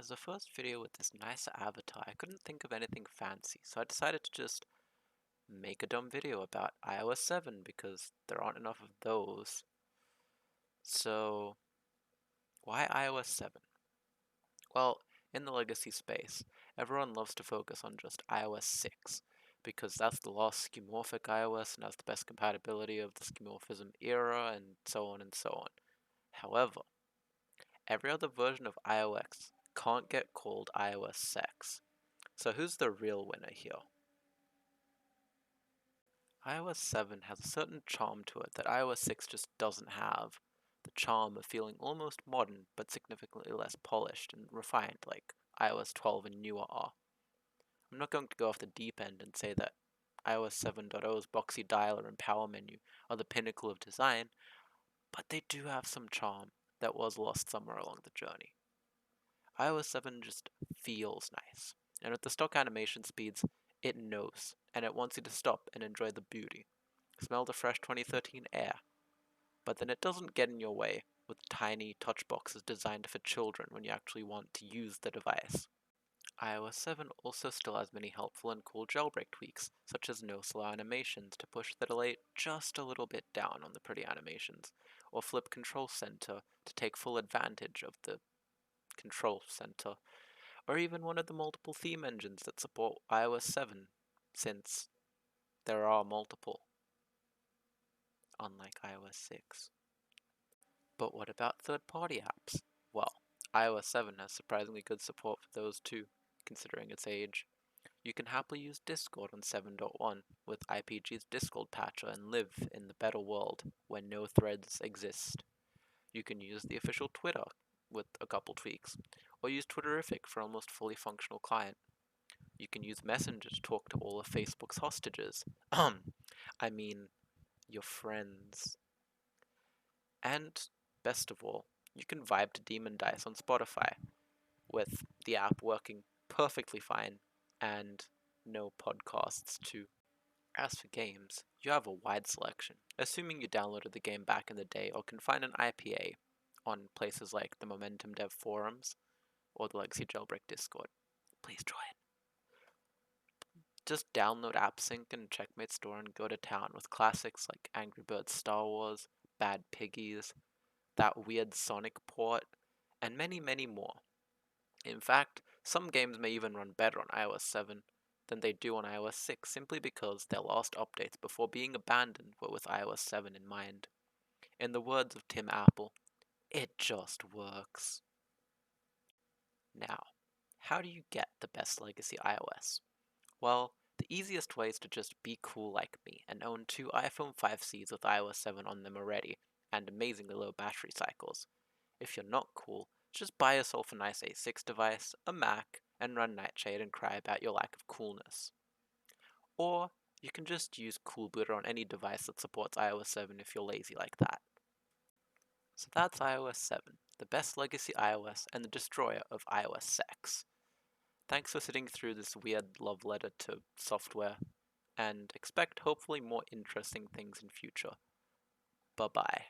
As the first video with this nicer avatar, I couldn't think of anything fancy, so I decided to just make a dumb video about iOS 7 because there aren't enough of those. So, why iOS 7? Well, in the legacy space, everyone loves to focus on just iOS 6 because that's the last skeuomorphic iOS and has the best compatibility of the skeuomorphism era and so on and so on. However, every other version of iOS can't get called iOS 6. So who's the real winner here? iOS 7 has a certain charm to it that iOS 6 just doesn't have. The charm of feeling almost modern, but significantly less polished and refined like iOS 12 and newer are. I'm not going to go off the deep end and say that iOS 7.0's boxy dialer and power menu are the pinnacle of design, but they do have some charm that was lost somewhere along the journey. iOS 7 just feels nice, and with the stock animation speeds, it knows, and it wants you to stop and enjoy the beauty. Smell the fresh 2013 air. But then it doesn't get in your way with tiny touch boxes designed for children when you actually want to use the device. iOS 7 also still has many helpful and cool jailbreak tweaks, such as no slow animations to push the delay just a little bit down on the pretty animations, or flip control center to take full advantage of the control center, or even one of the multiple theme engines that support iOS 7, since there are multiple, unlike iOS 6. But what about third-party apps? Well, iOS 7 has surprisingly good support for those too, considering its age. You can happily use Discord on 7.1 with IPG's Discord patcher and live in the better world where no threads exist. You can use the official Twitter with a couple tweaks, or use Twitterific for almost fully functional client. You can use Messenger to talk to all of Facebook's hostages. I mean, your friends. And, best of all, you can vibe to Demon Dice on Spotify, with the app working perfectly fine, and no podcasts too. As for games, you have a wide selection, assuming you downloaded the game back in the day or can find an IPA on places like the Momentum Dev forums or the Legacy Jailbreak Discord. Please join. Just download AppSync and Checkmate Store and go to town with classics like Angry Birds Star Wars, Bad Piggies, that weird Sonic port, and many, many more. In fact, some games may even run better on iOS 7 than they do on iOS 6 simply because their last updates before being abandoned were with iOS 7 in mind. In the words of Tim Apple, it just works. Now, how do you get the best legacy iOS? Well, the easiest way is to just be cool like me and own two iPhone 5Cs with iOS 7 on them already, and amazingly low battery cycles. If you're not cool, just buy yourself a nice A6 device, a Mac, and run Nightshade and cry about your lack of coolness. Or you can just use CoolBooter on any device that supports iOS 7 if you're lazy like that. So that's iOS 7, the best legacy iOS and the destroyer of iOS 6. Thanks for sitting through this weird love letter to software, and expect hopefully more interesting things in future. Bye bye.